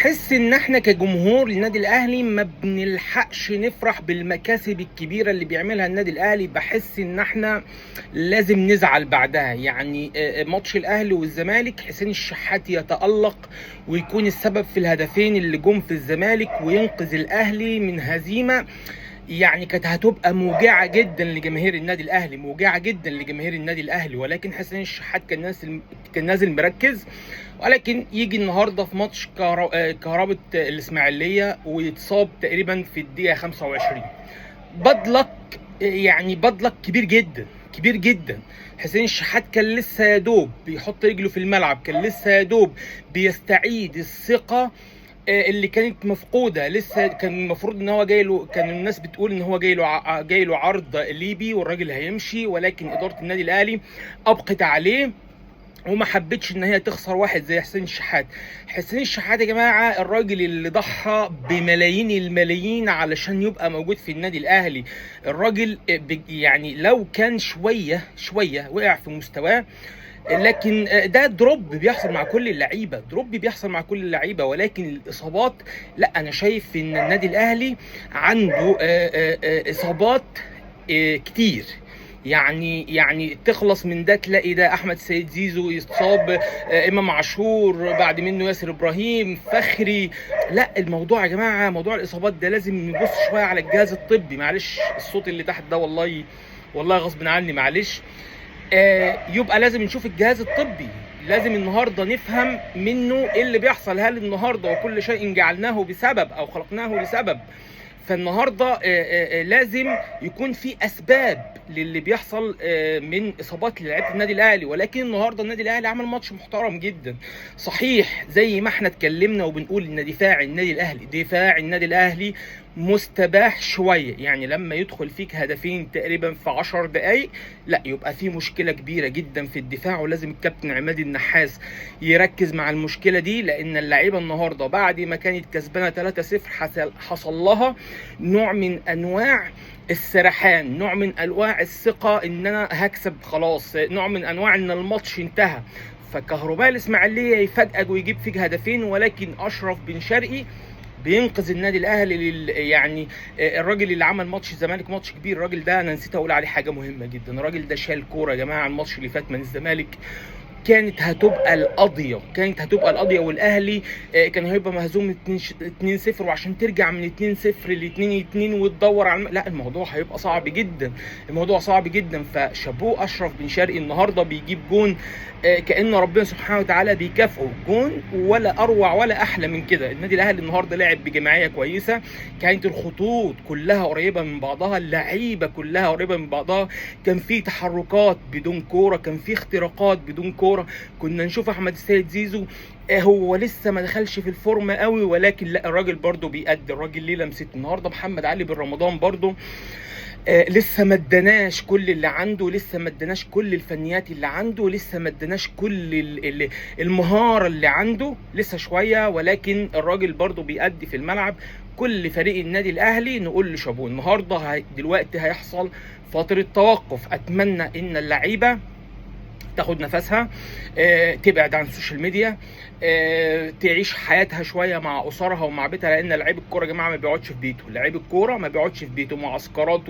بحس ان احنا كجمهور النادي الاهلي ما بنلحقش نفرح بالمكاسب الكبيره اللي بيعملها النادي الاهلي. بحس ان احنا لازم نزعل بعدها. يعني ماتش الاهلي والزمالك حسين الشحات يتالق ويكون السبب في الهدفين اللي جم في الزمالك وينقذ الاهلي من هزيمه. يعني كانت هتبقى موجعه جدا لجماهير النادي الاهلي، موجعه جدا لجماهير النادي الاهلي، ولكن حسين الشحات كان نازل مركز. ولكن يجي النهارده في ماتش كهربة الاسماعيليه ويتصاب تقريبا في الدقيقه 25. بدلك، يعني بدلك كبير جدا كبير جدا. حسين الشحات كان لسه يا دوب بيحط رجله في الملعب، كان لسه يا دوب بيستعيد الثقه اللي كانت مفقوده. لسه كان المفروض ان هو جاي له، كان الناس بتقول ان هو جاي له عرض ليبي والراجل هيمشي، ولكن اداره النادي الاهلي ابقت عليه وما حبتش ان هي تخسر واحد زي حسين الشحات. حسين الشحات يا جماعه الراجل اللي ضحى بملايين الملايين علشان يبقى موجود في النادي الاهلي. الراجل يعني لو كان شويه وقع في مستواه، لكن ده دروب بيحصل مع كل اللعيبه، بيحصل مع كل اللعيبه. ولكن الاصابات، لا، انا شايف ان النادي الاهلي عنده اصابات كتير. يعني تخلص من ده تلاقي ده احمد سيد زيزو يصاب، امام عاشور، بعد منه ياسر ابراهيم، فخري. لا، الموضوع يا جماعه، موضوع الاصابات ده لازم نبص شويه على الجهاز الطبي. معلش الصوت اللي تحت ده والله غصب عني، معلش. يبقى لازم نشوف الجهاز الطبي، لازم النهارده نفهم منه ايه اللي بيحصل. هل النهارده وكل شيء جعلناه بسبب او خلقناه لسبب؟ فالنهارده لازم يكون في اسباب للي بيحصل من اصابات للاعيبه النادي الاهلي. ولكن النهارده النادي الاهلي عمل ماتش محترم جدا. صحيح زي ما احنا اتكلمنا وبنقول ان دفاع النادي الاهلي مستباح شويه. يعني لما يدخل فيك هدفين تقريبا في 10 دقائق، لا، يبقى في مشكله كبيره جدا في الدفاع، ولازم الكابتن عماد النحاس يركز مع المشكله دي. لان اللعيبه النهارده بعد ما كانت كسبانه 3-0 حصل لها نوع من انواع السرحان، نوع من انواع الثقه ان انا هكسب خلاص، نوع من انواع ان الماتش انتهى. فكهرباء الاسماعيليه يفاجئك ويجيب فيك هدفين، ولكن اشرف بن شرقي بينقذ النادي الاهلي. يعني الراجل اللي عمل ماتش الزمالك ماتش كبير، الراجل ده انا نسيت اقول عليه حاجه مهمه جدا. الراجل ده شال كوره يا جماعه. الماتش اللي فات من الزمالك كانت هتبقى القضيه والاهلي كان هيبقى مهزوم 2-0، وعشان ترجع من 2-0 ل 2-2 وتدور على لا، الموضوع هيبقى صعب جدا. فشابوه اشرف بن شرقي النهارده بيجيب جون كأن ربنا سبحانه وتعالى بيكافئه. جون ولا اروع ولا احلى من كده. النادي الاهلي النهارده لعب بجماعيه كويسه، كانت الخطوط كلها قريبه من بعضها، اللعيبه كلها قريبه من بعضها، كان في تحركات بدون كوره، كان في اختراقات بدون كوره. كنا نشوف احمد السيد زيزو هو لسه ما دخلش في الفورمه قوي، ولكن لا، الراجل برده بيأدي، الراجل ليه لمسته. النهارده محمد علي بن رمضان برده لسه ما اداناش كل اللي عنده، لسه ما اداناش كل الفنيات اللي عنده، لسه ما اداناش كل المهاره اللي عنده، لسه شويه. ولكن الراجل برده بيأدي في الملعب. كل فريق النادي الاهلي نقول له شابوه. النهارده دلوقتي هيحصل فتره توقف، اتمنى ان اللعيبه تاخد نفسها، تبعد عن السوشيال ميديا، تعيش حياتها شويه مع اسرها ومع بيتها. لان لعيب الكوره يا جماعه ما بيقعدش في بيته، لعيب الكوره ما بيقعدش في بيته، معسكرات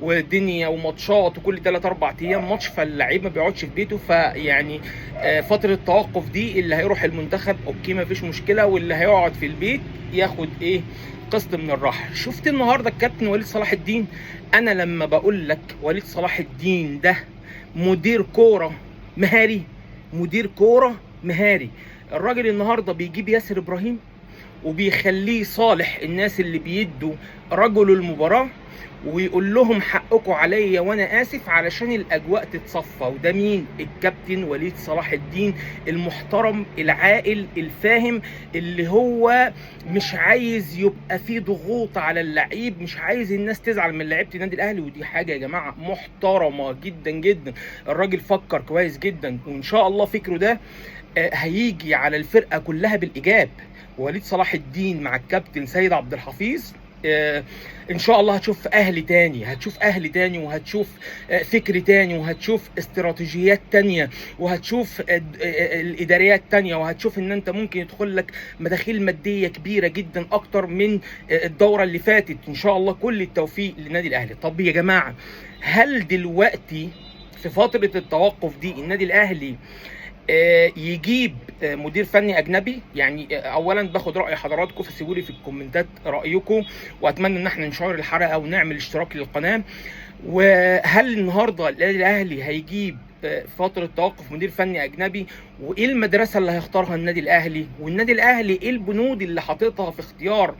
ودنيا وماتشات، وكل 3-4 ايام ماتش، فاللعيب ما بيقعدش في بيته. فيعني فتره التوقف دي اللي هيروح المنتخب اوكي ما فيش مشكله، واللي هيقعد في البيت ياخد قسط من الراحه. شفت النهارده الكابتن وليد صلاح الدين؟ انا لما بقول لك وليد صلاح الدين ده مدير كوره مهاري، الراجل النهارده بيجيب ياسر ابراهيم وبيخليه صالح الناس اللي بيدوا رجل المباراه، ويقول لهم حقكم عليا وانا اسف علشان الاجواء تتصفى. وده مين؟ الكابتن وليد صلاح الدين المحترم العاقل الفاهم، اللي هو مش عايز يبقى فيه ضغوط على اللعيب، مش عايز الناس تزعل من لعيبه النادي الاهلي. ودي حاجه يا جماعه محترمه جدا جدا. الراجل فكر كويس جدا، وان شاء الله فكره ده هيجي على الفرقه كلها بالايجاب. وليد صلاح الدين مع الكابتن سيد عبد الحفيظ ان شاء الله هتشوف اهلي تاني، وهتشوف فكر تاني، وهتشوف استراتيجيات تانية، وهتشوف الاداريات تانية، وهتشوف ان انت ممكن يدخل لك مداخيل ماديه كبيره جدا اكتر من الدوره اللي فاتت. ان شاء الله كل التوفيق للنادي الاهلي. طب يا جماعه، هل دلوقتي في فتره التوقف دي النادي الاهلي يجيب مدير فني اجنبي؟ يعني اولا باخد راي حضراتكم، فسيبوا لي في الكومنتات رايكم، واتمنى ان احنا نشير الحلقه ونعمل اشتراك للقناه. وهل النهارده النادي الاهلي هيجيب فتره توقف مدير فني اجنبي؟ وايه المدرسه اللي هيختارها النادي الاهلي؟ والنادي الاهلي ايه البنود اللي حاططها في اختيار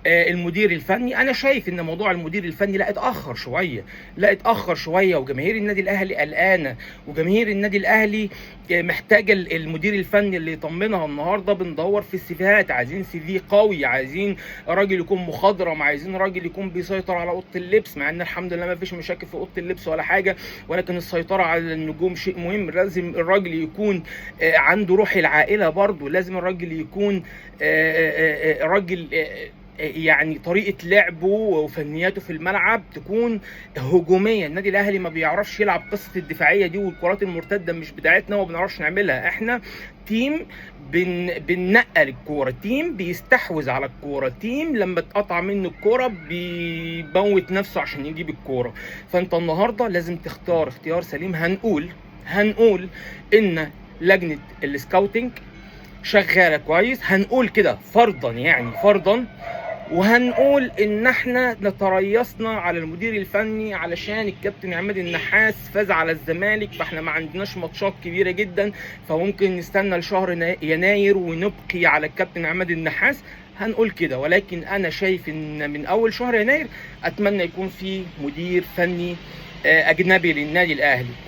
المدير الفني؟ انا شايف ان موضوع المدير الفني لا اتاخر شويه، وجماهير النادي الاهلي قلقانه، وجماهير النادي الاهلي محتاجه المدير الفني اللي يطمنها. النهارده بندور في السيفيهات، عايزين سي في قوي، عايزين راجل يكون مخضرم، عايزين راجل يكون بيسيطر على اوضه اللبس، مع ان الحمد لله ما فيش مشاكل في اوضه اللبس ولا حاجه، ولكن السيطره على النجوم شيء مهم. لازم الراجل يكون عنده روح العائله، برضه لازم الراجل يكون راجل يعني طريقه لعبه وفنياته في الملعب تكون هجوميه. النادي الاهلي ما بيعرفش يلعب قصه الدفاعيه دي، والكرات المرتده مش بتاعتنا وما بنعرفش نعملها. احنا تيم بننقل الكوره، تيم بيستحوذ على الكوره، تيم لما تقطع منه الكوره بيموت نفسه عشان يجيب الكوره. فانت النهارده لازم تختار اختيار سليم. هنقول ان لجنه السكاوتنج شغاله كويس، هنقول كده فرضا، وهنقول ان احنا نتريثنا على المدير الفني علشان الكابتن عماد النحاس فاز على الزمالك، فاحنا ما عندناش ماتشات كبيره جدا، فممكن نستنى لشهر يناير ونبقي على الكابتن عماد النحاس. هنقول كده، ولكن انا شايف ان من اول شهر يناير اتمنى يكون في مدير فني اجنبي للنادي الاهلي.